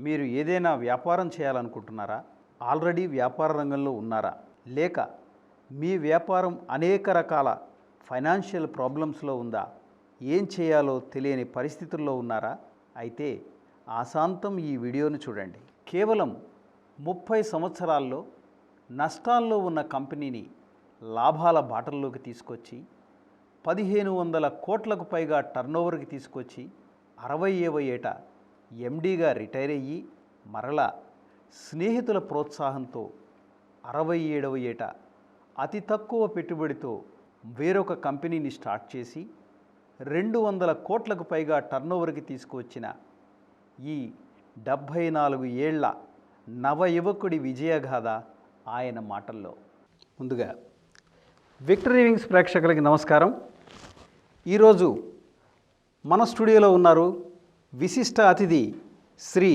మీరు ఏదైనా వ్యాపారం చేయాలనుకుంటున్నారా? ఆల్రెడీ వ్యాపార రంగంలో ఉన్నారా? లేక మీ వ్యాపారం అనేక రకాల ఫైనాన్షియల్ ప్రాబ్లమ్స్లో ఉందా? ఏం చేయాలో తెలియని పరిస్థితుల్లో ఉన్నారా? అయితే ఆశాంతం ఈ వీడియోను చూడండి. కేవలం 30 సంవత్సరాల్లో నష్టాల్లో ఉన్న కంపెనీని లాభాల బాటల్లోకి తీసుకొచ్చి 1500 కోట్లకు పైగా టర్నోవర్కి తీసుకొచ్చి 60వ ఏట ఎండీగా రిటైర్ అయ్యి మరలా స్నేహితుల ప్రోత్సాహంతో 67వ ఏట అతి తక్కువ పెట్టుబడితో వేరొక కంపెనీని స్టార్ట్ చేసి 200 కోట్లకు పైగా టర్నోవర్కి తీసుకువచ్చిన ఈ 74 ఏళ్ల నవ యువకుడి విజయగాథ ఆయన మాటల్లో. ముందుగా విక్టరీ వింగ్స్ ప్రేక్షకులకి నమస్కారం. ఈరోజు మన స్టూడియోలో ఉన్నారు విశిష్ట అతిథి శ్రీ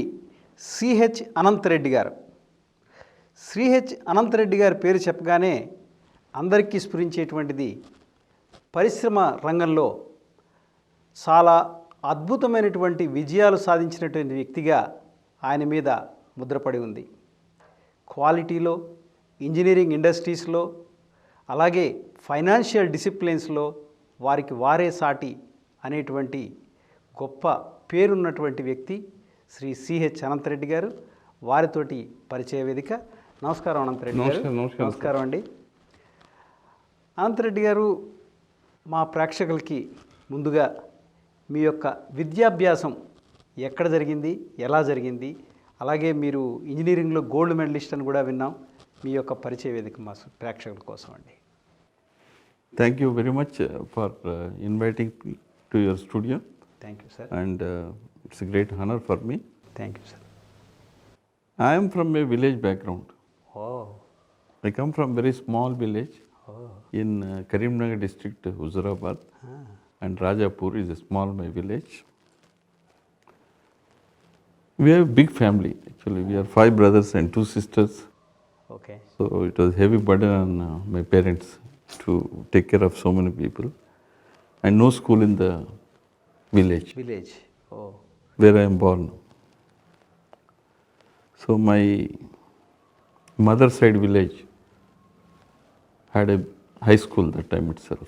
సిహెచ్ అనంతరెడ్డి గారు. శ్రీహెచ్ అనంతరెడ్డి గారి పేరు చెప్పగానే అందరికీ స్ఫురించేటువంటిది పరిశ్రమ రంగంలో చాలా అద్భుతమైనటువంటి విజయాలు సాధించినటువంటి వ్యక్తిగా ఆయన మీద ముద్రపడి ఉంది. క్వాలిటీలో, ఇంజనీరింగ్ ఇండస్ట్రీస్లో, అలాగే ఫైనాన్షియల్ డిసిప్లిన్స్లో వారికి వారే సాటి అనేటువంటి గొప్ప పేరున్నటువంటి వ్యక్తి శ్రీ సిహెచ్ అనంతరెడ్డి గారు. వారితోటి పరిచయ వేదిక. నమస్కారం అనంతరెడ్డి గారు. నమస్కారం అండి. అనంతరెడ్డి గారు, మా ప్రేక్షకులకి ముందుగా మీ యొక్క విద్యాభ్యాసం ఎక్కడ జరిగింది, ఎలా జరిగింది, అలాగే మీరు ఇంజనీరింగ్లో గోల్డ్ మెడలిస్ట్ అని కూడా విన్నాం. మీ యొక్క పరిచయ వేదిక మా ప్రేక్షకుల కోసం అండి. Thank you very much for inviting me to your studio. Thank you, sir. And it's a great honor for me. Thank you, sir. I am from a village background. Oh. I come from very small village in Karimnagar district, Huzurabad. And Rajapur is a small my village. We have a big family actually. We are 5 brothers and 2 sisters. Okay. So it was heavy burden on my parents to take care of so many people, and no school in the village. Oh. Where I am born. So my mother side village had a high school that time itself.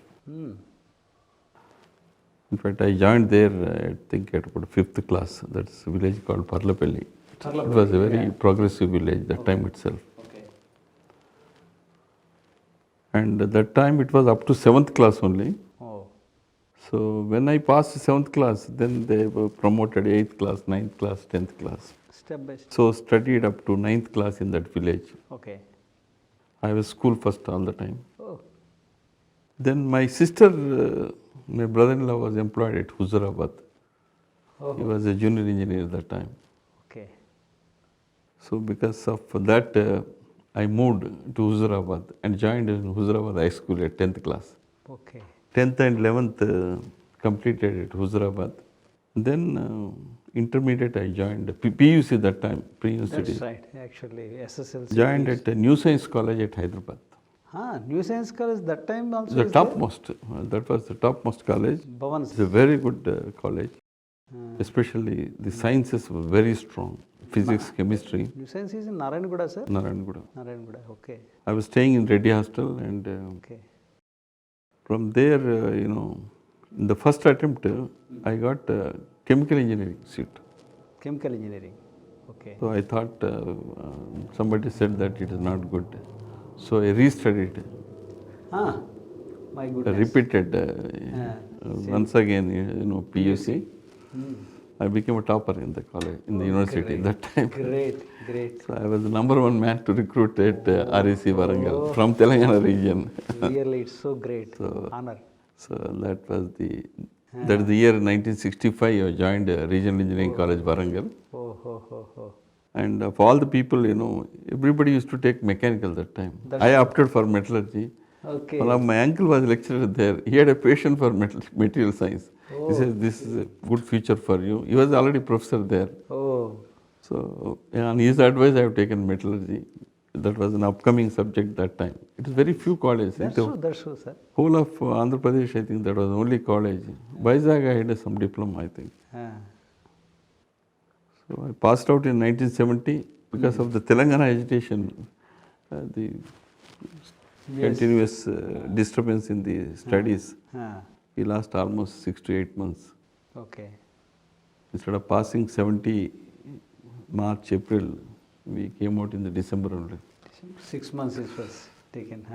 In fact, I joined there, I think at about 5th class. That's a village called Parlapalli. It was a very progressive village that time itself. And at that time it was up to 7th class only. Oh. So when I passed 7th class, then they were promoted 8th class, 9th class, 10th class. Step by step. So studied up to 9th class in that village. Okay. I was school first all the time. Oh. Then my sister, my brother-in-law was employed at Huzurabad. Oh. He was a junior engineer at that time. Okay. So because of that, I moved to Huzurabad and joined in Huzurabad High School at 10th class. Okay. 10th and 11th completed at Huzurabad. Then intermediate I joined PUC that time, pre-university. That's right, actually SSLC. Joined at New Science College at Hyderabad. New Science College that time also The topmost, that was the topmost college. Bhavans. It's a very good college. Especially the sciences were very strong. Physics, chemistry. New Science is in Narayanaguda, sir? Narayanaguda. Narayanaguda, okay. I was staying in Reddy Hostel, and Okay. from there, in the first attempt, I got chemical engineering seat. Chemical engineering, okay. So I thought, somebody said that it is not good. So I restudied. My goodness. Repeated once again, PUC. I became a topper in the college, in the university that time. Great. So I was the number 1 man to recruit at REC Warangal from Telangana region. Really, it's so great. Honor. So that was that is the year 1965 I joined Regional Engineering College Warangal. Oh. And of all the people, everybody used to take mechanical that time. I opted for metallurgy. Okay. Well, my uncle was lecturer there. He had a passion for material science. He says, this is a good future for you. He was already professor there. Oh. So on his advice, I have taken metallurgy. That was an upcoming subject that time. It is very few colleges. That's true, sir. Whole of Andhra Pradesh, I think that was the only college. Vizag, I had some diploma, I think. So I passed out in 1970 because of the Telangana agitation, the continuous disturbance in the studies. We lost almost 6 to 8 months. Okay. Instead of passing 70 March, April, we came out in the December only. 6 months it was taken.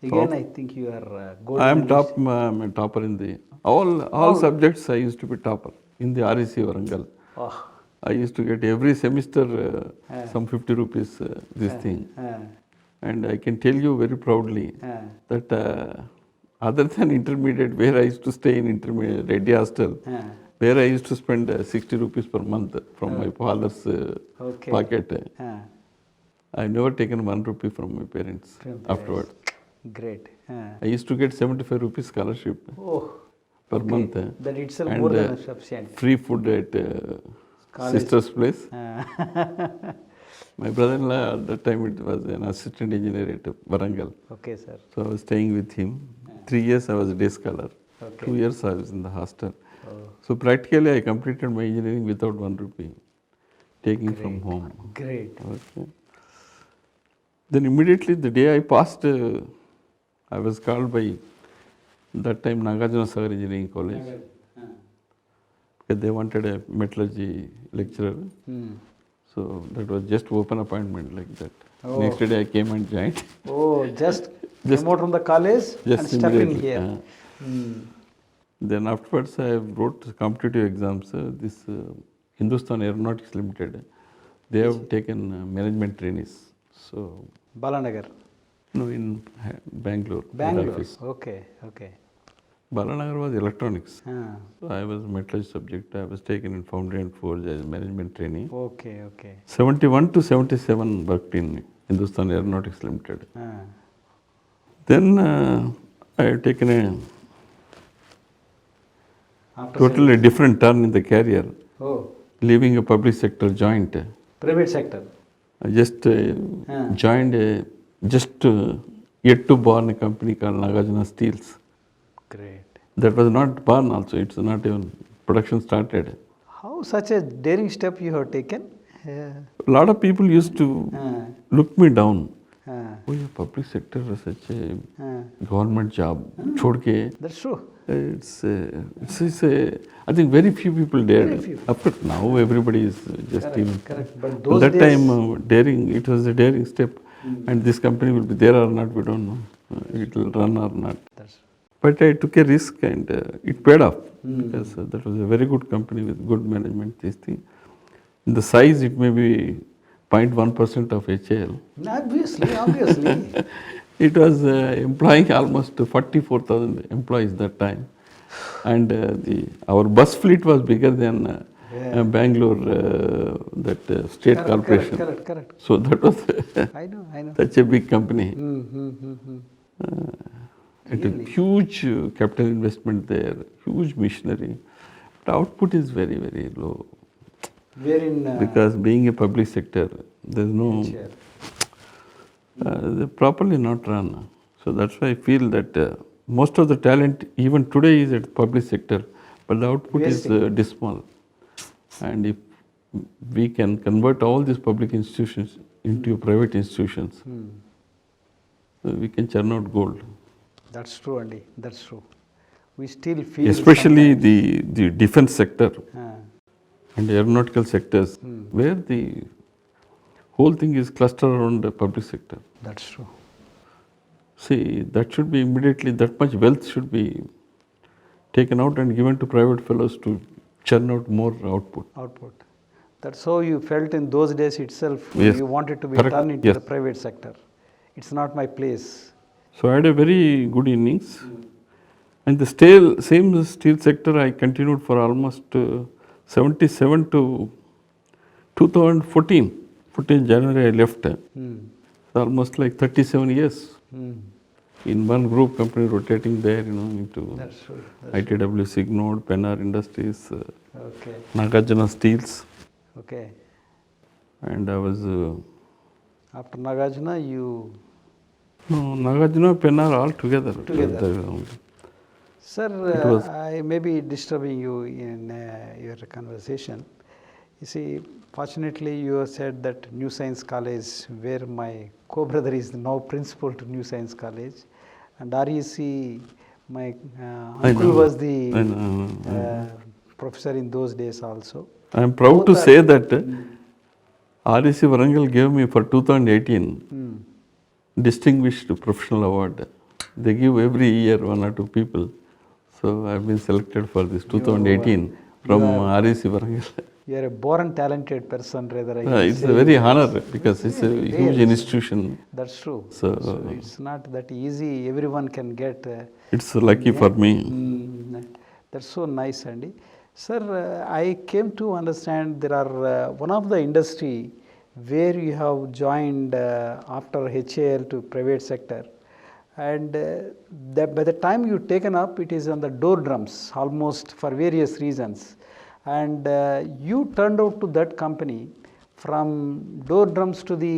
Again, I think you are gold I am medalist. I'm a topper in the all subjects. I used to be topper in the REC Warangal. Oh. I used to get every semester some 50 rupees this thing. And I can tell you very proudly that other than intermediate, where I used to stay in intermediate Reddy hostel, where I used to spend 60 rupees per month from my father's pocket. I never taken 1 rupee from my parents afterward. Great. I used to get 75 rupees scholarship per month. That itself and more than sufficient. Free food at sister's place. My brother-in-law at that time it was an assistant engineer at Warangal. Okay, sir. So I was staying with him. 3 years I was a day scholar. 2 years I was in the hostel. So practically I completed my engineering without 1 rupee, taking from home. Great. Okay. Then immediately the day I passed, I was called by that time Nagarjuna Sagar Engineering College. Because they wanted a metallurgy lecturer. So that was just open appointment like that. Next day I came and joined. Just came out from the college and step in here. Then afterwards I wrote competitive exams. This Hindustan Aeronautics Limited, they have taken management trainees. So Balanagar. No, in Bangalore. Bangalore. Okay. Balanagar was electronics. So I was metallurgy subject. I was taken in foundry and forge as management trainee. Okay. 71 to 77 worked in Hindustan Aeronautics Limited. Then I had taken a totally different turn in the career. Leaving a public sector, joint. Private sector. I just joined a yet to born a company called Nagarjuna Steels. Great. That was not born also. It's not even production started. How such a daring step you have taken? A lot of people used to look me down. Oh, yeah, public sector is such a government job. That's true. It's I think very few people dared. Of course, now everybody is just even. Correct. But those that days, time, daring. It was a daring step, and this company will be there or not. We don't know. It will run or not. But I took a risk, and it paid off because that was a very good company with good management. This thing, in the size, it may be 0.1% of HAL. Obviously. It was employing almost 44,000 employees that time, and our bus fleet was bigger than Bangalore, that state corporation. Correct. So that was I know. such a big company. It a huge capital investment there, huge machinery. But output is very, very low. Because being a public sector, there's no they're properly not run. So that's why I feel that most of the talent even today is at the public sector, but the output is dismal. And if we can convert all these public institutions into private institutions, we can churn out gold. That's true, Andy. That's true. We still feel, especially the defense sector and aeronautical sectors, where the whole thing is clustered around the public sector. That's true. See, that should be immediately, that much wealth should be taken out and given to private fellows to churn out more output. That's how you felt in those days itself. Yes. You wanted to be Correct. turned into Yes. the private sector. It's not my place. So I had a very good innings. And the same steel sector I continued for almost 77 to 2014. 14 January I left. Almost like 37 years. In one group company rotating there, into That's true. ITW Signode, Pennar Industries, Okay. Nagarjuna Steels. Okay. And I was... After Nagarjuna, you... No, Nagarjuna, Pennar all together. Sir, I may be disturbing you in your conversation. You see, fortunately, you have said that New Science College, where my co-brother is now principal to New Science College, and REC, my I uncle know. was the I know. professor in those days also. I am proud Both to are- say that REC Varangal gave me for 2018 Distinguished Professional Award. They give every year one or two people. So I've been selected for this 2018 from REC Varangal. You are a born talented person, rather. I can It's say a very that. honor because it's a Really, huge really. institution. That's true. So- So it's not that easy. Everyone can get. It's lucky for me. That's so nice, Andy. Sir, I came to understand there are one of the industry where you have joined after HAL to private sector, and by the time you taken up, it is on the door drums almost for various reasons, and you turned out to that company from door drums to the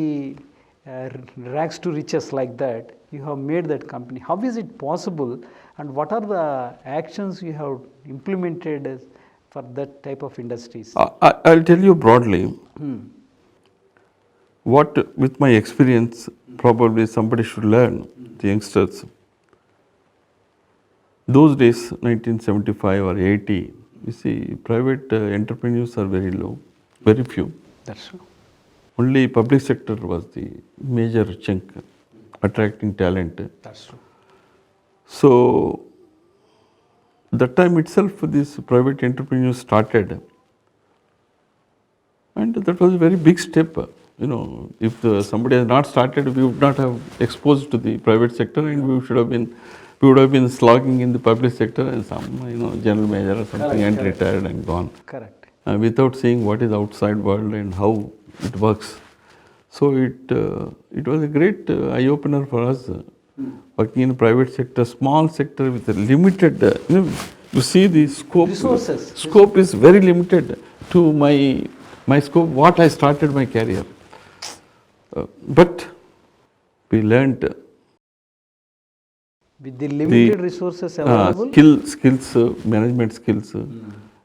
rags to riches like that. You have made that company. How is it possible, and what are the actions you have implemented for that type of industries? I'll tell you broadly what, with my experience, probably somebody should learn, the youngsters. Those days, 1975 or 80, you see, private entrepreneurs are very low, very few. That's true. Only public sector was the major chunk, attracting talent. That's true. So, that time itself, these private entrepreneurs started, and that was a very big step. You know, if somebody has not started, we would not have exposed to the private sector, and we would have been slogging in the public sector and some, general manager or something, Correct, and correct. retired and gone, Correct. without seeing what is outside world and how it works. So it was a great eye opener for us, working in private sector, small sector with a limited. You see the scope. Resources. Scope is very limited to my scope. What I started my career, but we learned With the limited resources available. skills, management skills,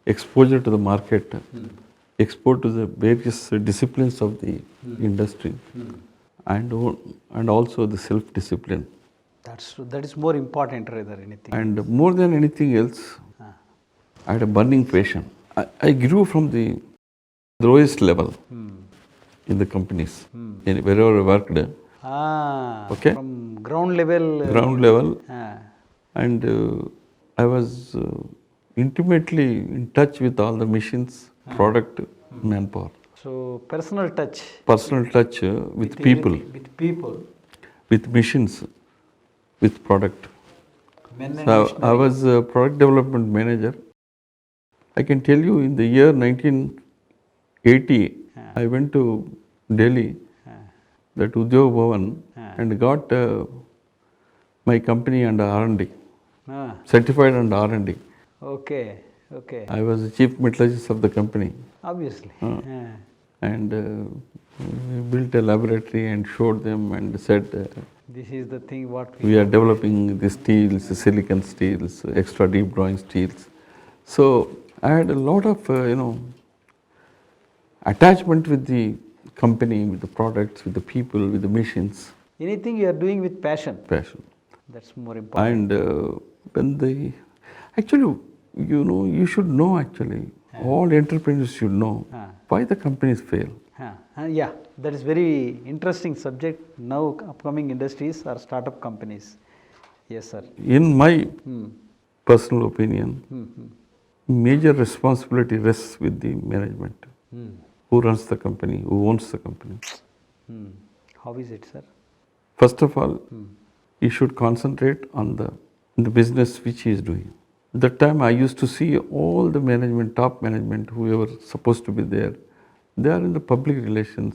exposure to the market, export to the various disciplines of the industry, and also the self-discipline. That's true. That is more important rather than anything. And more than anything else, I had a burning passion. I grew from the lowest level in the companies, wherever I worked. Okay. From ground level. Ground level, Ah, and I was intimately in touch with all the machines, product, manpower. so personal touch. Personal touch with people, everything, with people. with machines, with product. Men and So I machinery. was a product development manager. I can tell you in the year 1980, I went to Delhi, that Udyog Bhavan, and got my company under R&D, Ah, certified under R&D. okay. Okay. I was the chief metallurgist of the company, Obviously. and we built a laboratory and showed them and said, This is the thing what we are developing the steels, the silicon steels, extra deep drawing steels. So I had a lot of, attachment with the company, with the products, with the people, with the machines, Anything you are doing with passion. passion. That's more important. And when actually, you should know actually, all entrepreneurs should know why the companies fail. Yeah, that is very interesting subject. Now upcoming industries are startup companies. Yes, sir. In my personal opinion, major responsibility rests with the management. Who runs the company, who owns the company. How is it, sir? First of all, he should concentrate on the business which he is doing. That time I used to see all the management, top management, whoever supposed to be there, they are in the public relations,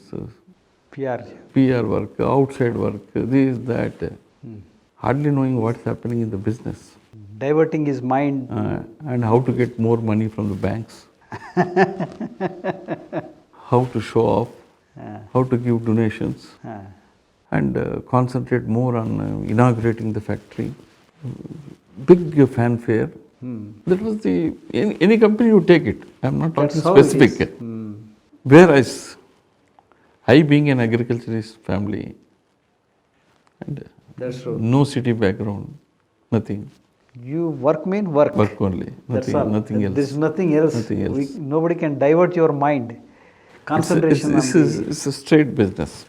PR. PR work, outside work, this, that, hardly knowing what's happening in the business, Diverting his mind. and how to get more money from the banks, how to show off, how to give donations, and concentrate more on inaugurating the factory. Big fanfare. That was any company you take it. I'm not talking That's how it specific. is. Whereas I being an agriculturist family and That's true. no city background, nothing, You work mean work. work only, That's nothing, all. nothing else. There's nothing else. Nothing else. Nobody can divert your mind. Concentration on the It's a straight business.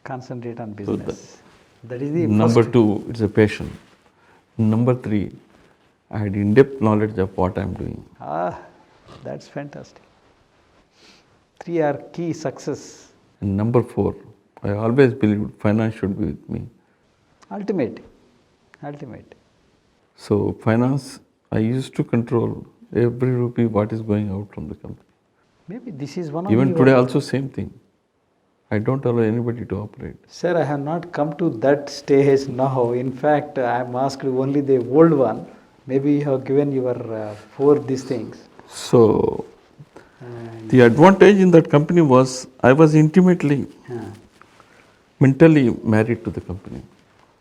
concentrate on So business. That is the Number first. 2, it's a passion. Number 3, I had in-depth knowledge of what I'm doing. That's fantastic. 3 are key success. And number 4, I always believed finance should be with me. Ultimate. So finance, I used to control every rupee what is going out from the company. Maybe this is one of Even your- today also same thing. I don't allow anybody to operate. Sir, I have not come to that stage now. In fact, I am asked only the old one. Maybe you have given your 4 these things. So And, the advantage in that company was I was intimately, mentally married to the company.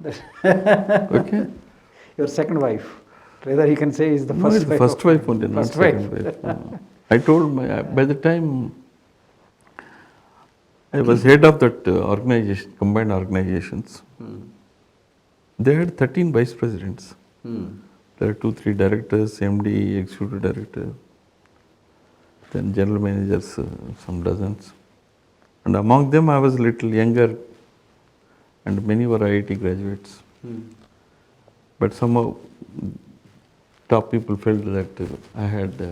Okay? your second wife. Rather, you can say is the No, first it's the wife. first of- wife only, not First wife. second wife. I told by the time I was head of that organization, combined organizations, they had 13 vice presidents. There are 2-3 directors, MD, executive director, then general managers, some dozens. And among them I was little younger and many were IIT graduates. But somehow top people felt that I had the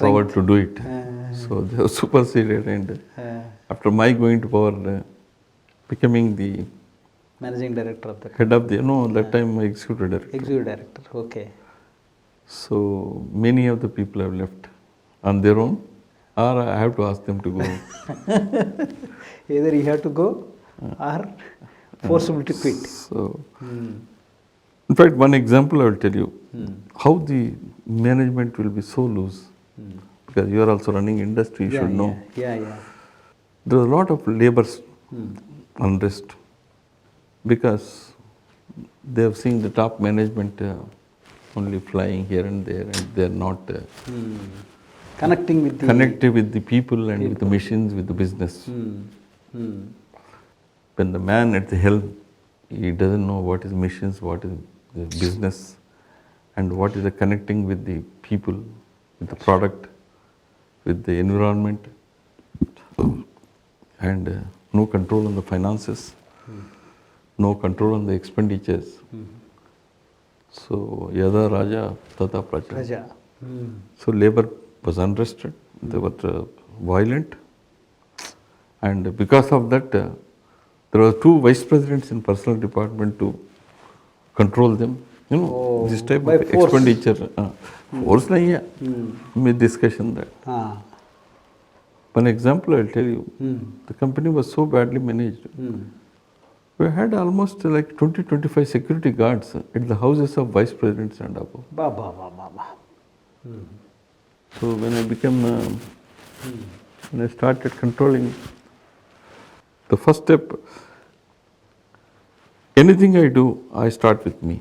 power to do it. So they were superseded and after my going to power, becoming the Managing director of the head of the, no, that time my executive director. executive director. Okay. So many of the people have left on their own or I have to ask them to go. Either you have to go or forcible to quit. So, in fact, one example I will tell you how the management will be so loose because you are also running industry, you should know. Yeah. There is a lot of labor unrest because they have seen the top management only flying here and there and they are not Connecting with the connected with the people and with the machines, with the business. When the man at the helm, he doesn't know what is machines, what is the business, and what is the connecting with the people, with the product, with the environment, and no control on the finances, no control on the expenditures. So, Yada Raja, Tata Praja. Praja. So, labor was unrested, they were violent, and because of that, there were 2 vice presidents in personal department to control them. You know, this type by of force. expenditure. Force nahi hai. With discussion that. One example I will tell you. The company was so badly managed. We had almost like 20-25 security guards at the houses of vice presidents and above. So when I became, when I started controlling, the first step, anything I do, I start with me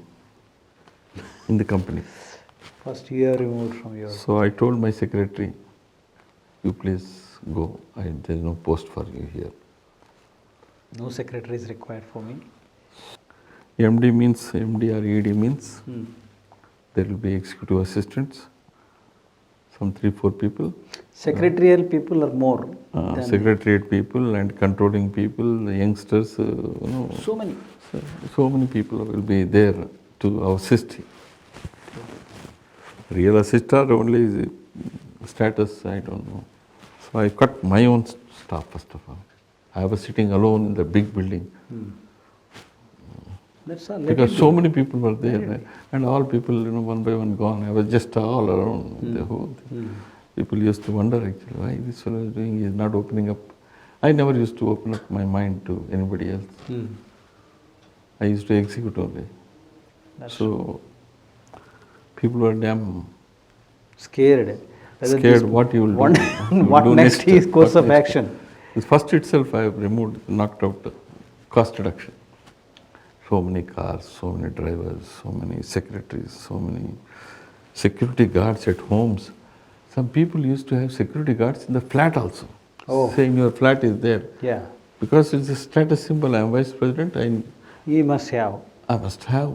in the company. First you are removed from your... So I told my secretary, you please go, there is no post for you here. No secretary is required for me. MD means, MD or ED means, there will be executive assistants, some 3-4 people. Secretarial people are more. than Secretariat people and controlling people, the youngsters, so many. so many people will be there to assist. Real assistant only is status, I don't know. So I cut my own staff first of all. I was sitting alone in the big building. That's all. Because so many people were there and all people, one by one gone. I was just all around the whole thing. People used to wonder actually why this fellow is doing, he is not opening up. I never used to open up my mind to anybody else. I used to execute only. So people were damn scared. Scared what you will do. What next is course of action. First itself I have removed, knocked out cost reduction. So many cars, so many drivers, so many secretaries, so many security guards at homes. some people used to have security guards in the flat also, Oh. saying your flat is there. Yeah. Because it's a status symbol, I am vice president, You must have. I must have.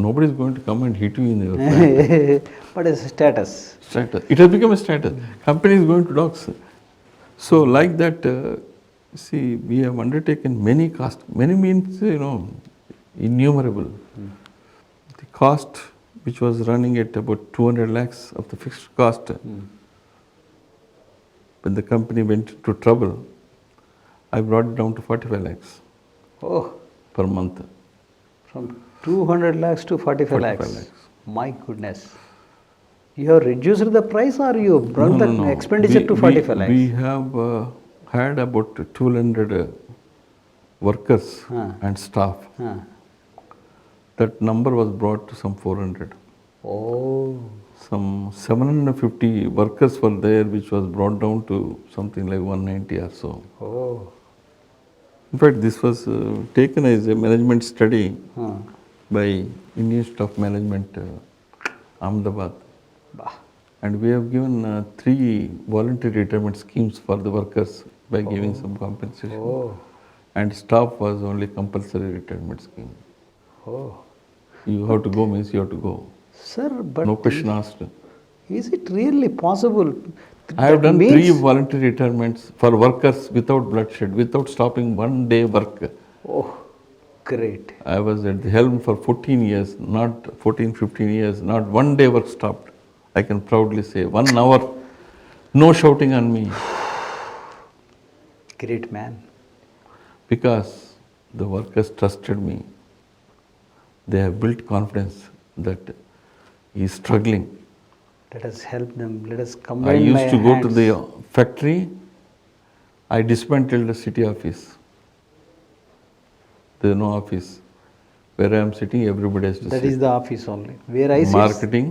Nobody is going to come and hit you in your flat. But it's a status. Status. It has become a status. Company is going to dogs. So like that, see, we have undertaken many costs. Many means, innumerable. The cost which was running at about 200 lakhs of the fixed cost, when the company went into trouble, I brought it down to 45 lakhs Oh, per month. from 200 lakhs to 45 45 lakhs. lakhs. My goodness. You have reduced the price or you brought the expenditure to 45 lakhs? We have had about 200 workers and staff. That number was brought to some 400. Oh. Some 750 workers were there, which was brought down to something like 190 or so. Oh. In fact, this was taken as a management study by Indian Institute of Management, Ahmedabad. Bah. And we have given 3 voluntary retirement schemes for the workers by giving some compensation. Oh. And staff was only compulsory retirement scheme. Oh. You have to go means you have to go. Sir, but No question asked. is it really possible? I have That done means- 3 voluntary retirements for workers without bloodshed, without stopping one day work. Oh, great. I was at the helm for 14 years, not 14, 15 years, not one day work stopped. I can proudly say 1 hour, no shouting on me, Great man. because the workers trusted me. They have built confidence that he is struggling. Let us help them. Let us I combine used to go to hands. the factory. I dismantled the city office. There is no office. Where I am sitting, everybody has to That sit. is the office only. Where I sit. Marketing,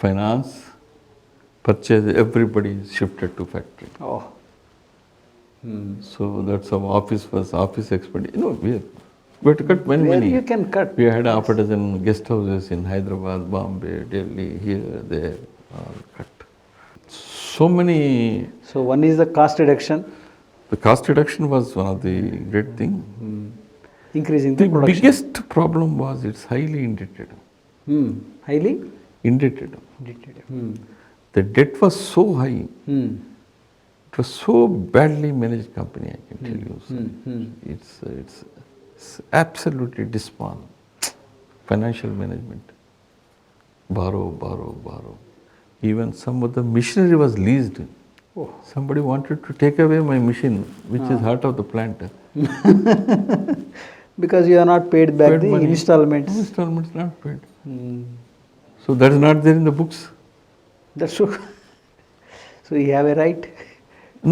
finance, purchase, everybody is shifted to factory. Oh. So that's how office was, office expenditure. We had to cut many, Where many. you can cut. We had half a dozen guest houses in Hyderabad, Bombay, Delhi, here, there, all cut. So many. So one is the cost reduction, The cost reduction was one of the great thing. increasing the The production. biggest problem was it's highly indebted. Highly Indebted. dictated. The debt was so high. It was so badly managed company, I can tell you. So it's absolutely dismal. Financial management. Borrow, borrow, borrow. Even some of the machinery was leased. Oh. Somebody wanted to take away my machine, which is heart of the plant. Because you are not paid back Paid the money. installments. Installments not paid. So that is not there in the books. That's true. So you have a right.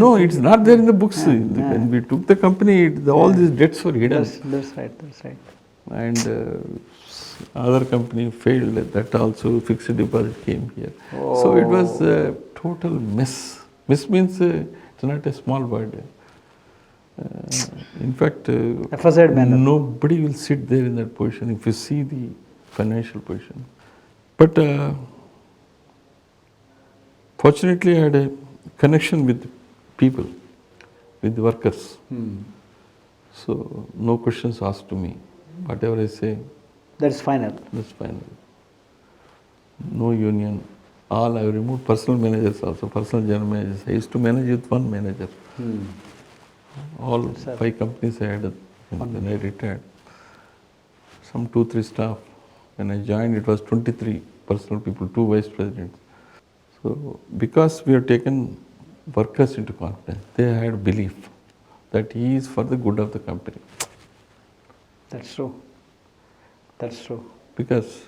No, it's not there in the books. When we took the company, all these debts were hidden. That's right. That's right. And other company failed. That also fixed deposit came here. So it was a total mess. Mess means it's not a small word. In fact, A facade manner. nobody will sit there in that position if you see the financial position. But fortunately, I had a connection with people, with the workers. So no questions asked to me. Whatever I say, That's final. that's final. No union. All I have removed personal managers also, personal general managers. I used to manage with one manager. All 5 companies I had when I retired. Some 2-3 staff. When I joined, it was 23 personal people, 2 vice presidents. So because we have taken workers into confidence, they had belief that he is for the good of the company. That's true. That's true. Because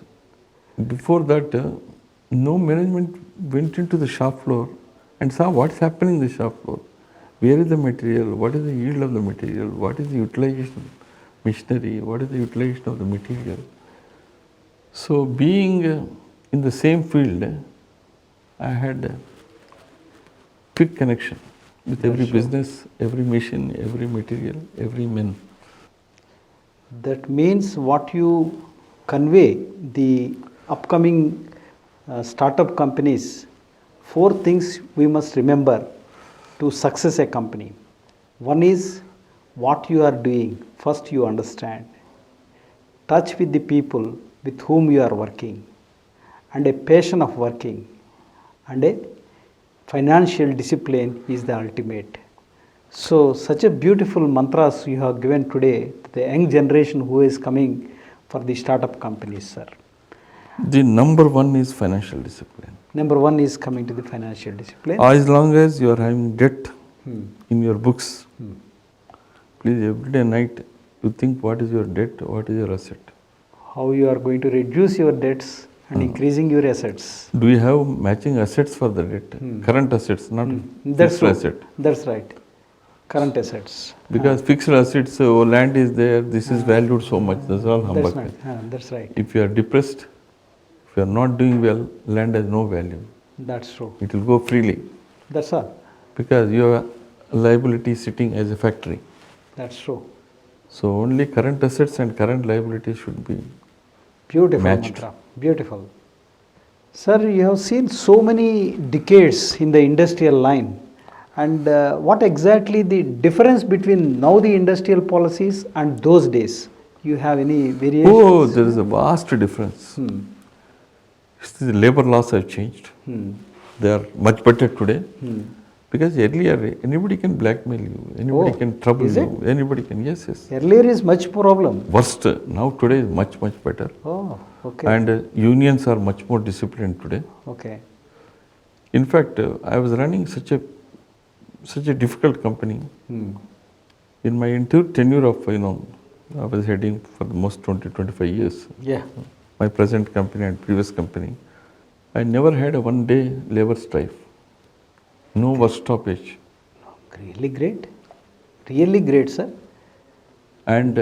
before that, no management went into the shop floor and saw what's happening in the shop floor. Where is the material? What is the yield of the material? What is the utilization of machinery? What is the utilization of the material? So being in the same field, I had a quick connection with every business, every machine, every material, every man. That means what you convey the upcoming startup companies 4 things we must remember to success a company. One is what you are doing. First you understand. Touch with the people with whom you are working, and a passion of working, and a financial discipline is the ultimate. So such a beautiful mantras you have given today to the young generation who is coming for the startup companies, sir. The number one is financial discipline. Number one is coming to the financial discipline. As long as you are having debt in your books, please every day night you think what is your debt, what is your asset. How you are going to reduce your debts and increasing your assets. Do you have matching assets for the debt? Current assets, not That's fixed true. asset. That's right. Current assets. Because fixed assets, land is there, this is valued so much, that's all humbug. That's right. That's right. If you are depressed, if you are not doing well, land has no value. That's true. It will go freely That's all. because your liability is sitting as a factory. That's true. So only current assets and current liabilities should be Beautiful matched. mantra. Beautiful. Sir, you have seen so many decades in the industrial line. And what exactly the difference between now the industrial policies and those days? You have any variations? Oh, there is a vast difference. The labor laws have changed. They are much better today. Because earlier anybody can blackmail you, anybody can trouble is you, anybody can, yes. Earlier is much problem. Worst, now today is much better. Oh, okay. And unions are much more disciplined today. Okay. In fact, I was running such a difficult company. In my entire tenure of, I was heading for the most 20-25 years. Yeah. My present company and previous company, I never had a one day labor strife. No work stoppage. Really great. Really great, sir. And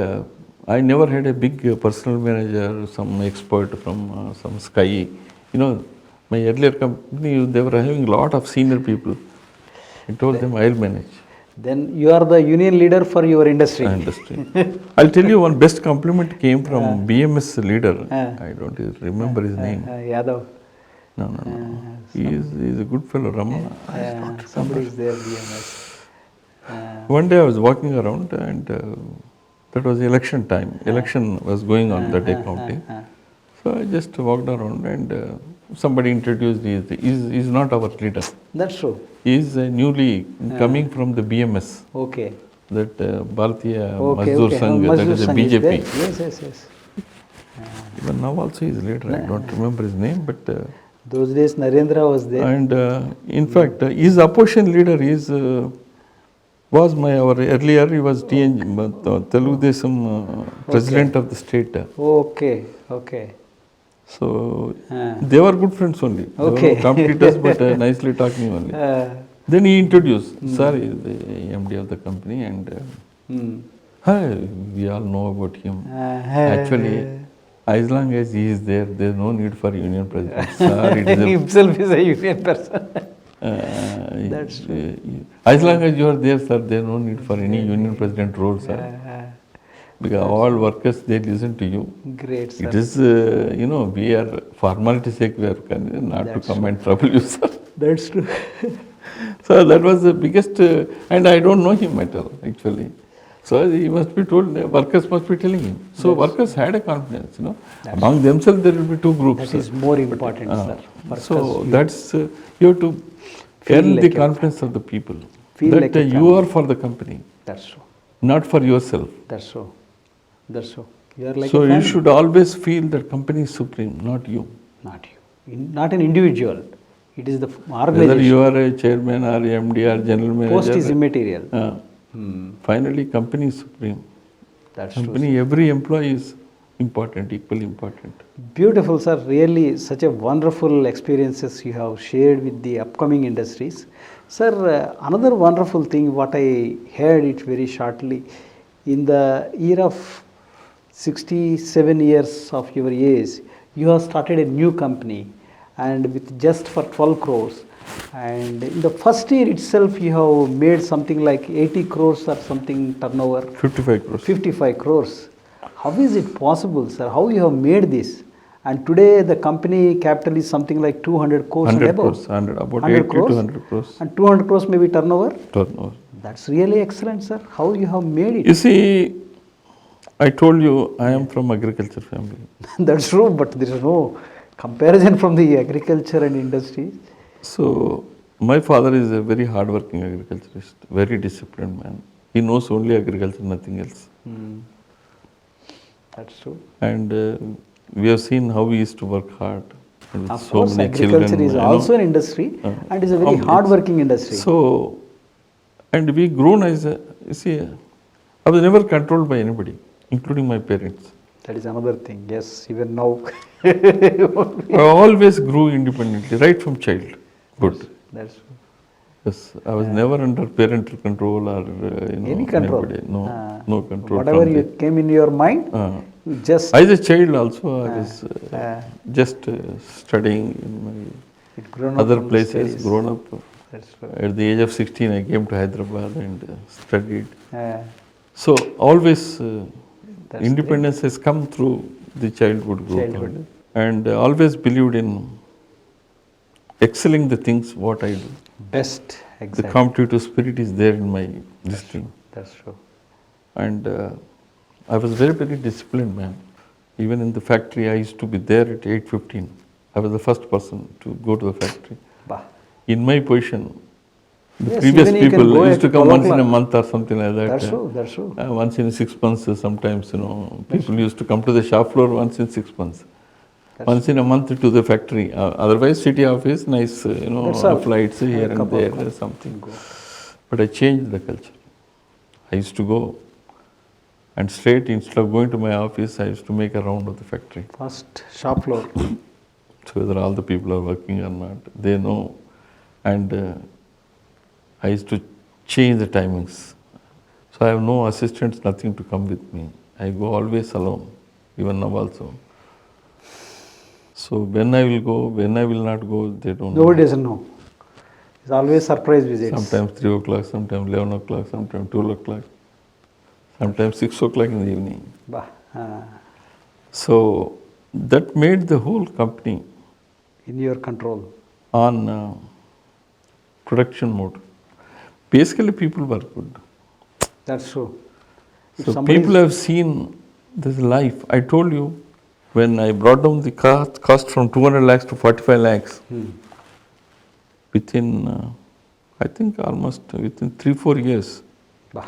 I never had a big personal manager, some expert from some sky. My earlier company, they were having a lot of senior people. I told them I'll manage. Then you are the union leader for your industry. I'll tell you one best compliment came from BMS leader. I don't remember his name. Yadav. No. He is a good fellow, Ramana. Somebody is there, BMS. One day I was walking around and that was election time. Election was going on that day counting. So I just walked around and somebody introduced he's not our leader. That's true. He is newly coming from the BMS. Okay. That Bharatiya Okay, Mazdoor okay. Sangh, that is a Sangh BJP. Yes. Even now also he is leader. I don't remember his name, but those days Narendra was there. and in fact his opposition leader was earlier he was Telugu Desam president of the state. Okay. So they were good friends only. They were competitors but nicely talking only. Then he introduced, sir is the MD of the company and we all know about him. Actually, as long as he is there is no need for union president. Sir, it is himself is a union person. That's true. As long as you are there, sir, there is no need for any union president role, sir. Because all workers, they listen to you. Great, sir. It is, we are, formality sake, we are not to come and trouble you, sir. That's true. So that was the biggest, and I don't know him at all, actually. So he must be told, workers must be telling him. So workers had a confidence, Among themselves there will be two groups. That is more important, sir. So that's, you have to earn the confidence of the people. That you are for the company. That's true. Not for yourself. That's true. You are like so a family. You should always feel that company is supreme, not you. Not you. Not an individual. It is the organization. Whether you are a chairman or MD or general manager. Post is immaterial. Finally, company is supreme. That's company, true. Every employee is important, equally important. Beautiful, sir. Really, such a wonderful experiences you have shared with the upcoming industries. Sir, another wonderful thing, what I heard it very shortly, in the year of 67 years of your age, you have started a new company and with just for 12 crores. And in the first year itself, you have made something like 80 crores or something turnover. 55 crores. 55 crores. How is it possible, sir? How you have made this? And today the company capital is something like 200 crores and 100 above. crores, 100, about 100 80 to crores 100 crores and 200 crores maybe turnover. turnover. That's really excellent, sir. How you have made it? You see, I told you I am from agriculture family. That's true, but there is no comparison from the agriculture and industry. So my father is a very hardworking agriculturist, very disciplined man. He knows only agriculture, nothing else. That's true. And we have seen how he used to work hard. And with Of so course, many agriculture children, is also an industry and is a very it's- hard-working industry. So, and we grown as a, you see, I was never controlled by anybody, including my parents. That is another thing. Yes, even now. I always grew independently, right from child. Good. That's true. Yes, I was never under parental control or Any control. anybody. No, no control. Whatever from you came in your mind, you just as a child also, I was just studying in it grown my up other from the places, studies. grown up. That's true. At the age of 16, I came to Hyderabad and studied. Uh, So always That's independence has come through the childhood growth. Childhood. only. And always believed in excelling the things what I do. best, The exactly. competitive spirit is there in my this thing. That's true. And I was very, very disciplined man. Even in the factory, I used to be there at 8:15. I was the first person to go to the factory. Bah. In my position, the Yes, previous even you can people go used to at come 12 once in a o'clock. month or something like that. That's true. That's true. Once in 6 months, sometimes, people used to come to the shop floor once in 6 months. That's Once in a month to the factory. Otherwise, city office, nice, That's all. flights here and Cup of there, coffee. something. Go. But I changed the culture. I used to go and straight, instead of going to my office, I used to make a round of the factory. First shop floor. So whether all the people are working or not, they know. And I used to change the timings. So I have no assistants, nothing to come with me. I go always alone, even now also. So when I will go, when I will not go, they don't know. Nobody doesn't know. It's always surprise visits. Sometimes 3 o'clock, sometimes 11 o'clock, sometimes 12 o'clock, sometimes 6 o'clock in the evening. Bah. So that made the whole company In your control. on production mode. Basically, people were good. That's true. If So somebody people have seen this life. I told you, when I brought down the cost from 200 lakhs to 45 lakhs, within, I think almost within 3-4 years, Bah.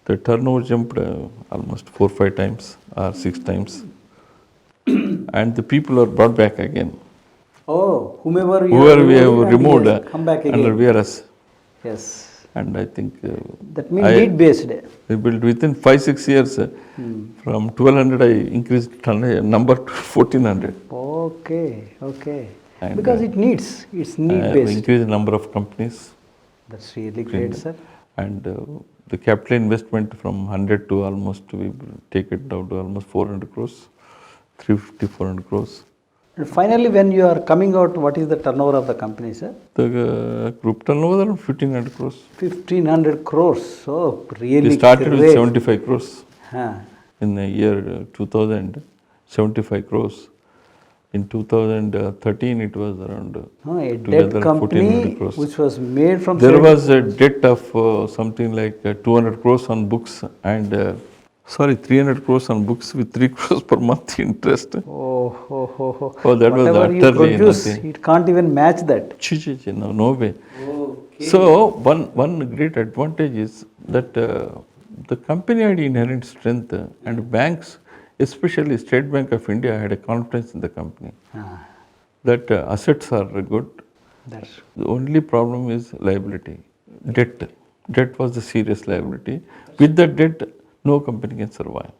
the turnover jumped almost 4-5 times or 6 times. And the people are brought back again. Oh, whoever you Whoever we have and removed yes, come back again. under VRS. Yes. And I think That means need based. we built within 5-6 years, from 1200 I increased number to 1400. Okay, okay. And, Because it's need I based. increased the number of companies. That's really great, sir. And the capital investment from 100 to almost, we take it down to almost 400 crores, 350, 400 crores. And finally, when you are coming out, what is the turnover of the company, sir? The group turnover around 1500 crores. 1500 crores. So really We started with great. 75 crores. Huh. In the year 2000, 75 crores. In 2013, it was around No, a together debt company 1400 crores. which was made from There savings. was a debt of something like 200 crores on books and 300 crores on books with 3 crores per month interest. Oh, that was Whatever you utterly produce, nothing. it can't even match that. No way. So one great advantage is that the company had inherent strength and banks, especially State Bank of India, had a confidence in the company that assets are good. That's The only problem is liability, debt. Debt was the serious liability. With that debt, no company can survive.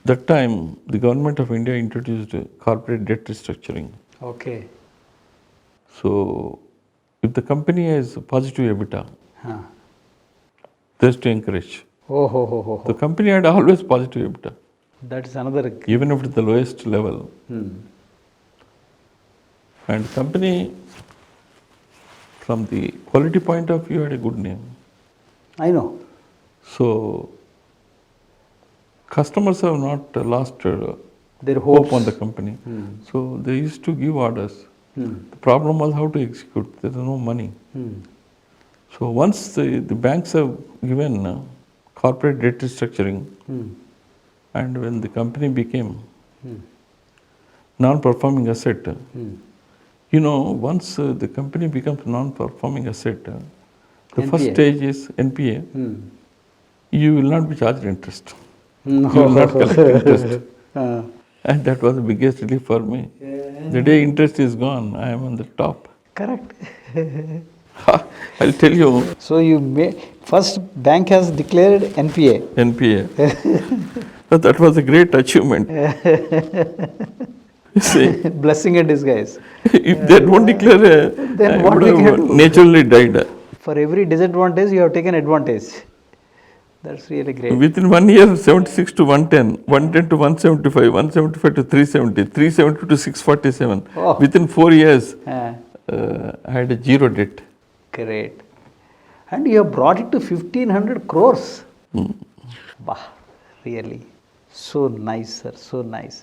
That time, the government of India introduced corporate debt restructuring. okay. So, if the company has positive EBITDA, Huh. that's to encourage. Oh. The company had always positive EBITDA, That is another. even if at the lowest level. And company, from the quality point of view, had a good name. I know. So, customers have not lost Their hope hopes. on the company. So they used to give orders. The problem was how to execute. There was no money. So once the banks have given corporate debt restructuring, and when the company became non-performing asset, once the company becomes non-performing asset, the first NPA. stage is NPA. You will not be charged interest. No. You will not collect interest. Uh, And that was the biggest relief for me. The day interest is gone, I am on the top. Correct. I'll tell you, So first bank has declared NPA. NPA. But that was a great achievement. You see, Blessing in disguise. if they don't declare, Then I what would we can have do? naturally died. For every disadvantage, you have taken advantage. That's really great. Within 1 year, 76 to 110, 110 to 175, 175 to 370, 370 to 647. Oh. Within 4 years, Uh, I had a zero debt. Great. And you have brought it to 1500 crores. Bah, really. So nice, sir. So nice.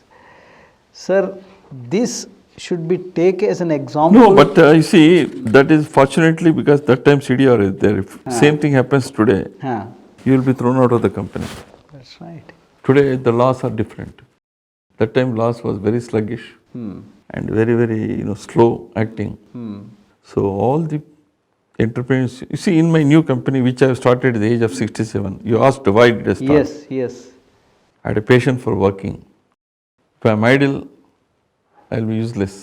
Sir, this should be taken as an example. No, but you see, that is fortunately because that time CDR is there. If same thing happens today, you will be thrown out of the company. That's right. Today, the laws are different. That time, laws was very sluggish and very, very slow acting. So all the entrepreneurs, you see, in my new company, which I have started at the age of 67, you asked why did I start? Yes, yes. I had a passion for working. If I am idle, I will be useless.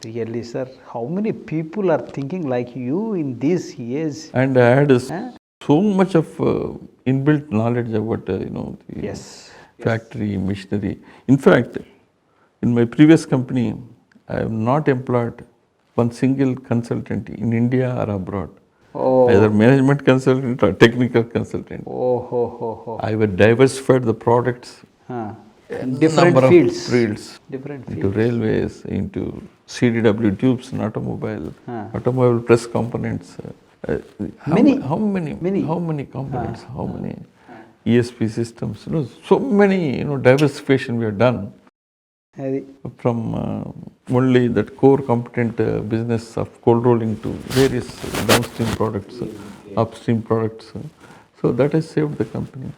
Really, sir. How many people are thinking like you in these years? And I had so much of inbuilt knowledge about the Yes. factory, machinery. In fact, in my previous company, I have not employed one single consultant in India or abroad. Oh. Either management consultant or technical consultant. Oh, ho, ho, ho. I have diversified the products In different number fields. of fields. Different Into fields. railways, into CDW tubes in automobile press components. Many. How many components? How many ESP systems? So many diversification we have done from only that core competent business of cold rolling to various downstream products, upstream products. So that has saved the company.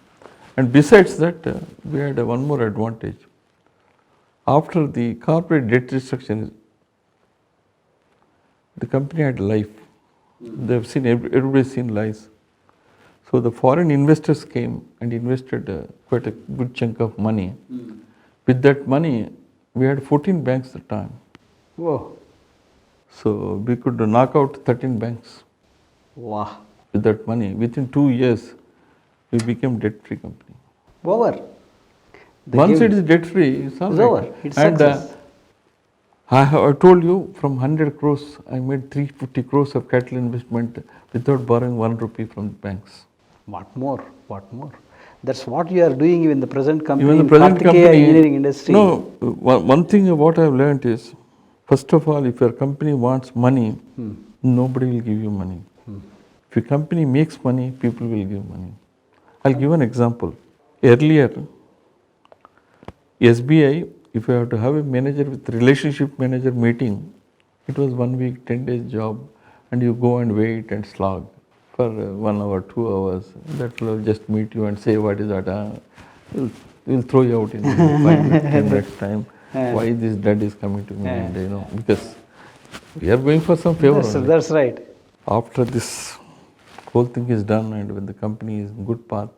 And besides that, we had one more advantage. After the corporate debt restructuring, the company had life. They have seen, everybody's seen lies. So the foreign investors came and invested quite a good chunk of money. With that money, we had 14 banks at the time. Whoa. So we could knock out 13 banks. Wow. With that money, within 2 years, we became debt-free company. Over. Once it is debt-free, it's all It's right. over. It's And success. I told you, from 100 crores, I made 350 crores of capital investment without borrowing 1 rupee from the banks. What more? What more? That's what you are doing in the present company, Even the in present Kartikeya company, engineering industry. No, one thing what I have learned is, first of all, if your company wants money, nobody will give you money. If your company makes money, people will give money. I'll give an example. Earlier, SBI, if you have to have a manager with relationship manager meeting, it was 1 week, 10 days job, and you go and wait and slog for 1 hour, 2 hours. That will just meet you and say, what is that? We'll throw you out in 5 minutes, 10 minutes time. Why this debt is coming to me? And, because we are going for some favor. That's right. After this whole thing is done and when the company is in good path,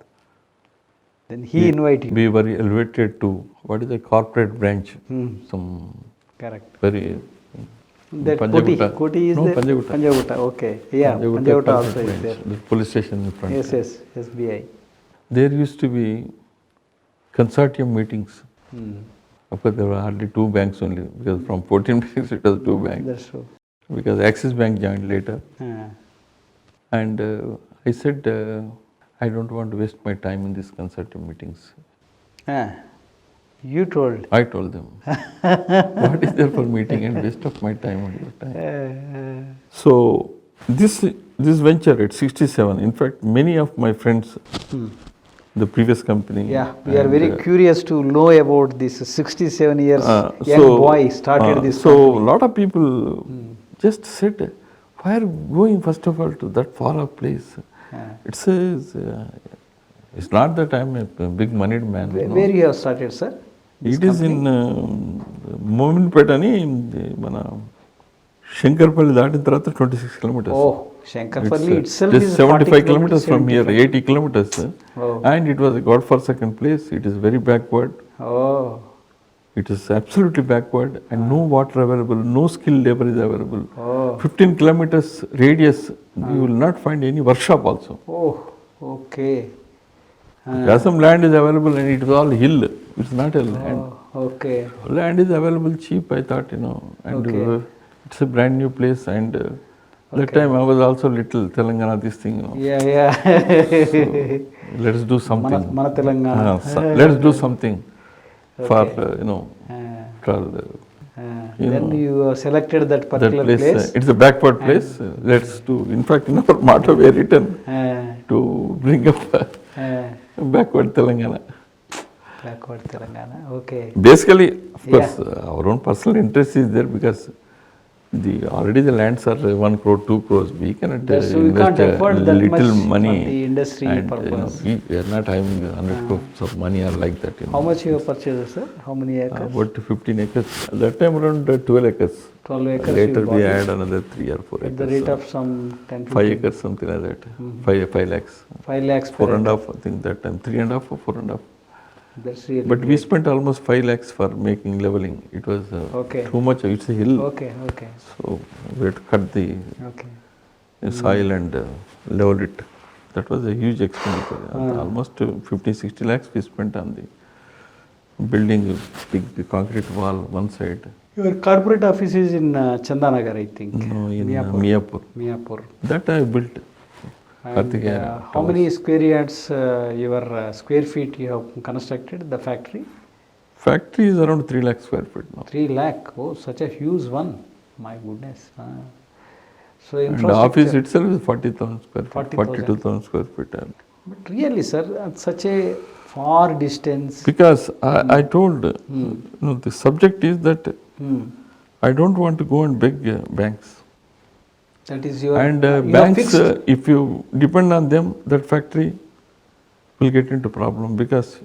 Then he invited you. we were elevated to what is a corporate branch. Some Correct. very That Panjagutta. Koti is No, there? Panjagutta. Panjagutta, okay. Yeah, Panjagutta Panjagutta also corporate is there. branch, the police station in front. Yes, SBI. There used to be consortium meetings. Of course, there were hardly 2 banks only, because from 14 banks it was 2 banks. That's true. Because Axis Bank joined later. And I said, I don't want to waste my time in these consortium meetings. You told. I told them, what is there for meeting and waste of my time and your time? So this venture at 67, in fact, many of my friends, the previous company. Yeah, we are very curious to know about this 67 years young boy started this So company. a lot of people just said, why are you going first of all to that far off place? It's not that I'm a big moneyed man. Where you have started, sir? It is in Mominpet ani మన శంకర్పల్లి దాటిన తర్వాత 26 kilometers. Oh, Shankarpalli itself just is 75 kilometers from here, 80 kilometers. Oh. And it was a godforsaken place. It is very backward. Oh. It is absolutely backward and no water available, no skilled labor is available. Oh. 15 kilometers radius, you will not find any workshop also. Oh, okay. Some land is available and it was all hill. It's not a land. Oh, okay. Land is available cheap, I thought, and it's a brand new place. And that time I was also little Telangana, this thing. Yeah. So, let's do something. Mana Telangana. Let's do something for, then you selected that particular place. It's a backward place. Let's do. In fact, in our motto we are written to bring up backward Telangana. Backward Telangana, okay. Basically, of course, our own personal interest is there because already the lands are 1 crore, 2 crores. We cannot so we can't afford that little much money for the industry and, purpose. we are not having 100 crores of money or like that. How much you have purchased, sir? How many acres? About 15 acres. At that time around 12 acres. 12 acres. Later you we bought add another 3 or 4 at acres. the rate of some 10 to 5 acres, something like that. 5 lakhs. 5 lakhs per 4.5, I think that time. 3.5 or 4.5. That's really But we spent almost 5 lakhs for making leveling. It was too much. It's a hill. Okay. So we had to cut the soil and level it. That was a huge expenditure. Almost 50-60 lakhs we spent on the building a big concrete wall one side. Your corporate office is in Chandanagar, I think. No, in Miyapur. That I built. And, how many square yards, your square feet you have constructed the factory? Factory is around 3 lakh square feet now. 3 lakh, oh, such a huge one. My goodness. So and the office itself is 40,000 square feet, 42,000 square feet. But really, sir, at such a far distance. Because I told, the subject is that I don't want to go and beg banks. That is your. And banks, if you depend on them, that factory will get into problem because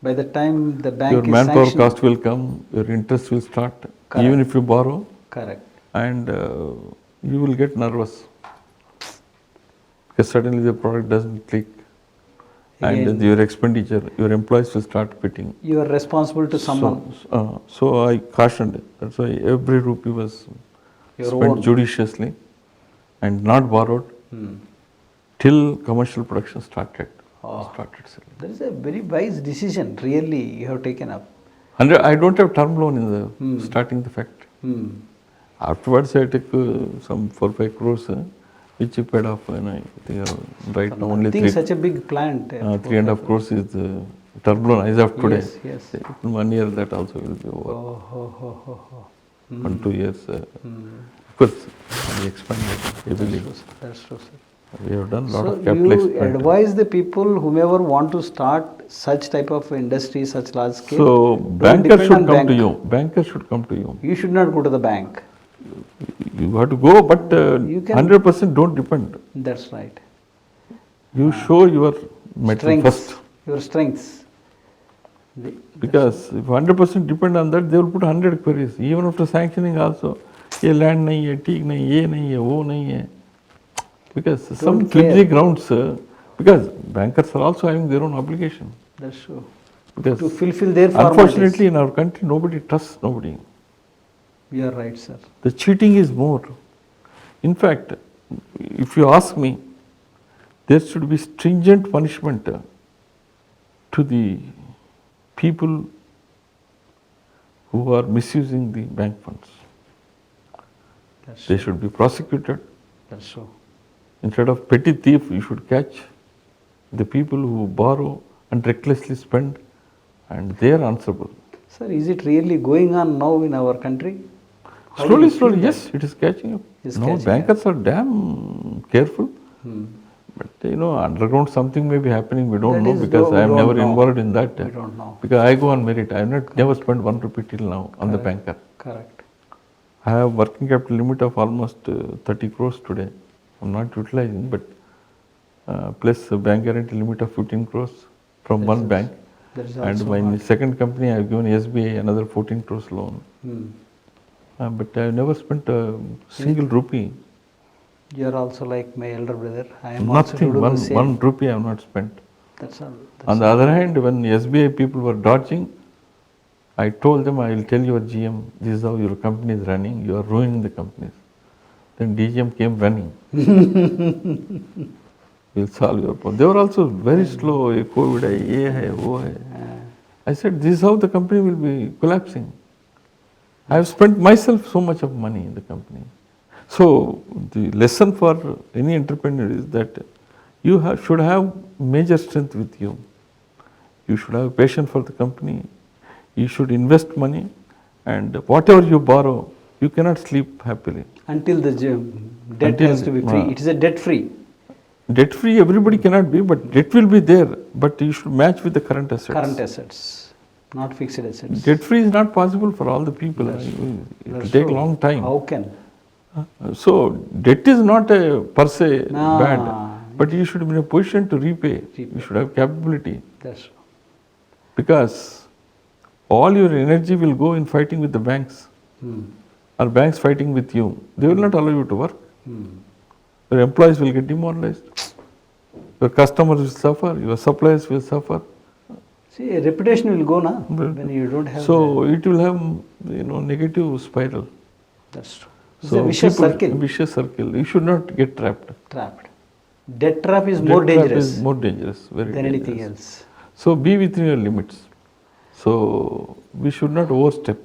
by the time the bank your manpower cost will come, your interest will start, even if you borrow. Correct. And you will get nervous because suddenly the product doesn't click. Again, and your expenditure, your employees will start quitting. You are responsible to someone. So I cautioned. That's why every rupee was spent judiciously and not borrowed till commercial production started. That is a very wise decision, really, you have taken up. And I don't have term loan in the starting the factory. Afterwards, I took some 4-5 crores, which you paid off. And I think right now only such a big plant. 3.5 crores is the term loan as of today. Yes. In 1 year, that also will be over. 1-2 years. Of course, we expanded heavily. That's true, sir. We have done a lot of capital expenditure. You advise the people, whomever want to start such type of industry, such large scale. So, bankers should come to you. Bankers should come to you. You should not go to the bank. You have to go, but 100% don't depend. That's right. You show your metal first. Your strengths. Because if 100% depend on that, they will put 100 queries. Even after sanctioning also, ये land नहीं है, ठीक नहीं, ये नहीं है, वो नहीं है. Because some flimsy grounds, because bankers are also having their own obligation. That's true. Because to fulfill their formalities. Unfortunately, in our country, nobody trusts nobody. You are right, sir. The cheating is more. In fact, if you ask me, there should be stringent punishment to the people who are misusing the bank funds. They should be prosecuted. That's true. Instead of petty thief, you should catch the people who borrow and recklessly spend, and they are answerable. Sir, is it really going on now in our country? Slowly, yes, it is catching up. Bankers are damn careful. But underground something may be happening, we don't That know is because we I am don't never know. involved in that. We don't know. Because I go on merit. I have never spent 1 rupee till now on the Correct. banker. Correct. I have working capital limit of almost 30 crores today. I'm not utilizing, but plus a bank guarantee limit of 15 crores from one bank. That is And also my hard. second company, I have given SBI another 14 crores loan. But I have never spent a single rupee. You are also like my elder brother. I am also to Nothing, do the same. 1 rupee I have not spent. That's all. On the other hand, when SBI people were dodging, I told them, I will tell your GM, this is how your company is running, you are ruining the companies. Then DGM came running. We'll solve your problem. They were also very slow, COVID hai, ye hai, wo hai. I said, this is how the company will be collapsing. I have spent myself so much of money in the company. So the lesson for any entrepreneur is that you should have major strength with you. You should have passion for the company. You should invest money, and whatever you borrow, you cannot sleep happily. Until the debt has to be free. It is a debt free. Debt free, everybody cannot be, but debt will be there. But you should match with the current assets. Current assets, not fixed assets. Debt free is not possible for all the people. It will take a long time. How can? So debt is not a per se No. bad, but you should be in a position to repay. You should have capability. That's true. Because all your energy will go in fighting with the banks. Or banks fighting with you. They will not allow you to work. Your employees will get demoralized. Your customers will suffer. Your suppliers will suffer. See, a reputation will go now when you don't have. So it will have negative spiral. That's true. It's So a vicious people- circle. Vicious circle. You should not get trapped. Trapped. Debt trap is Debt more trap dangerous is more dangerous. Very than anything dangerous. else. So be within your limits. So we should not overstep.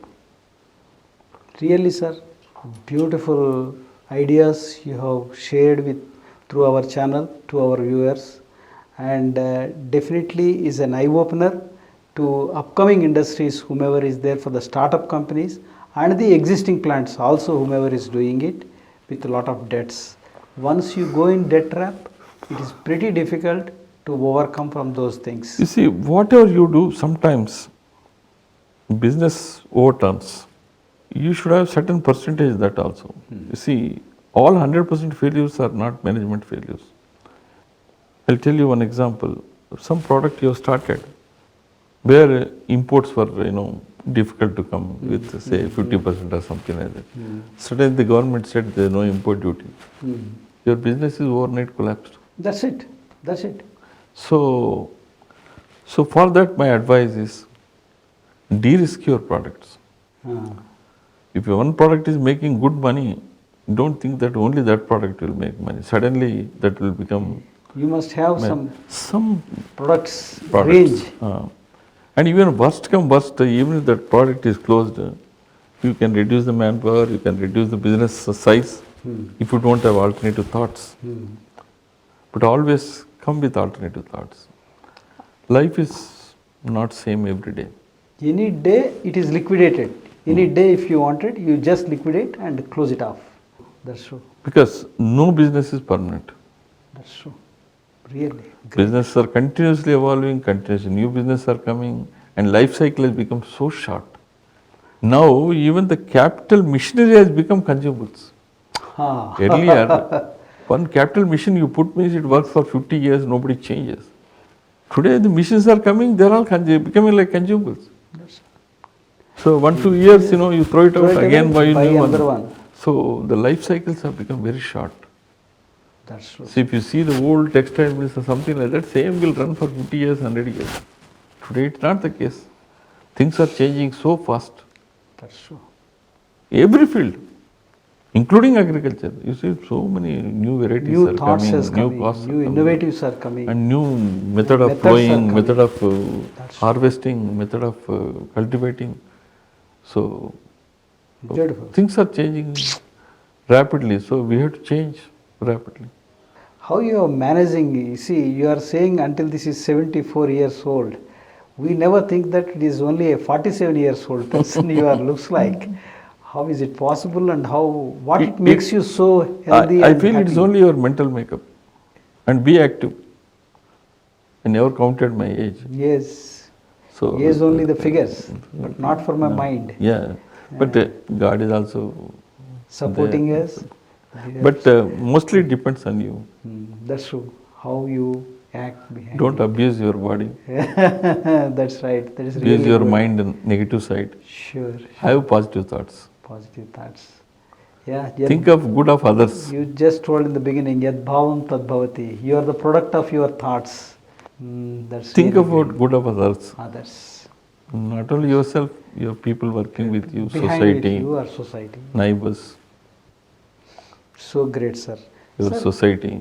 Really, sir, beautiful ideas you have shared through our channel to our viewers, and definitely is an eye opener to upcoming industries, whomever is there for the startup companies and the existing plants also, whomever is doing it with a lot of debts. Once you go in debt trap, it is pretty difficult to overcome from those things. You see, whatever you do, sometimes business overturns. You should have certain percentage that also. You see, all 100% failures are not management failures. I'll tell you one example. Some product you have started where imports were, difficult to come with, say, 50% or something like that. Suddenly the government said there is no import duty. Your business is overnight collapsed. That's it. That's it. So for that, my advice is de-risk your products. If your one product is making good money, don't think that only that product will make money. Suddenly that will become. You must have some products range. And even worst come worst, even if that product is closed, you can reduce the manpower, you can reduce the business size if you don't have alternative thoughts. But always come with alternative thoughts. Life is not same every day. Any day it is liquidated. Any day if you want it, you just liquidate and close it off. That's true. Because no business is permanent. That's true. Really. Businesses are continuously evolving, continuously new businesses are coming, and life cycle has become so short. Now even the capital machinery has become consumables. Earlier, one capital machine you put means it works for 50 years, nobody changes. Today the machines are coming, they are all becoming like consumables. So 1-2 years, you throw it out, again buy another one. So the life cycles have become very short. That's true. So if you see the old textile mills or something like that, same will run for 50 years, 100 years. Today it's not the case. Things are changing so fast. That's true. Every field, including agriculture. You see so many new varieties New are thoughts coming, is new coming, costs new are coming, innovatives are coming. and new method of Methods are growing, coming. method of That's harvesting, method of cultivating. So Beautiful. things are changing rapidly, so we have to change rapidly. How you are managing? You see, you are saying until this is 74 years old. We never think that it is only a 47 years old person you are looks like. How is it possible, and what it makes you so healthy I and feel happy? it's only your mental makeup. and be active. I never counted my age. Yes. So Age only the figures, but not for my mind. yeah, but God is also Supporting there. us. But mostly it depends on you. That's true. How you act behind Don't it. abuse your body. That's right. That is Abuse really your good. mind and negative side. Sure. Have positive thoughts. Positive thoughts. Yeah. Think of good of others. You just told in the beginning, yad bhavam tad bhavati. You are the product of your thoughts. That's Think really about great. good of others. Others. Not only yourself, your people working with you, Behind society, with you or society. neighbors, So great, sir. your Sir, society.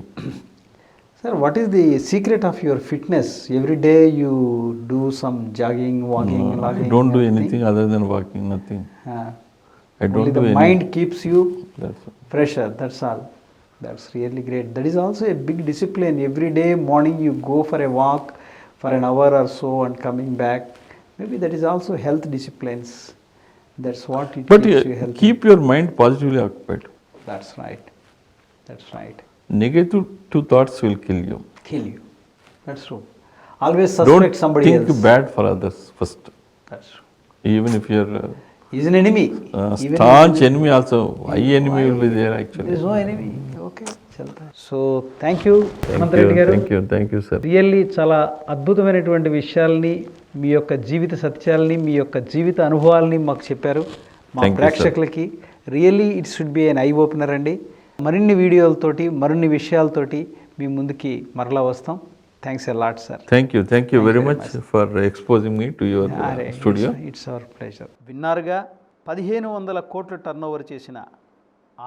Sir, what is the secret of your fitness? Every day you do some jogging, walking, I logging. don't do everything? anything other than walking, nothing. I Only don't the do any. mind keeps you That's all. fresher. That's all. That's really great. That is also a big discipline. Every day morning you go for a walk for an hour or so and coming back. Maybe that is also health disciplines. That's what it But keeps you healthy. keep your mind positively occupied. That's right. That's right. Negative two thoughts will kill you. Kill you. That's true. Always suspect Don't somebody think else. bad for others first. That's true. Even if you're He's an enemy. Even staunch enemy also, high enemy will be there there actually. is no enemy. Okay. So thank you, Anantha Reddy garu. Thank you, sir. Really చాలా అద్భుతమైనటువంటి విషయాల్ని మీ యొక్క జీవిత సత్యాల్ని మీ యొక్క జీవిత అనుభవాల్ని మాకు చెప్పారు మా Thank you, sir. ప్రేక్షకులకి. Really it should be an eye opener అండి. మరిన్ని వీడియోలతోటి మరిన్ని విషయాలతోటి మీ ముందుకి మరలా వస్తాం. Thanks a lot sir. Thank you very much for exposing me to your studio. It's our pleasure. విన్నారుగా 1500 కోట్ల టర్నోవర్ చేసిన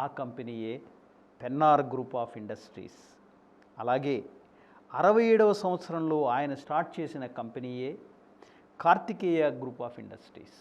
ఆ కంపెనీయే పెన్నార్ గ్రూప్ ఆఫ్ ఇండస్ట్రీస్. అలాగే 67వ సంవత్సరంలో ఆయన స్టార్ట్ చేసిన కంపెనీయే కార్తికేయ గ్రూప్ ఆఫ్ ఇండస్ట్రీస్.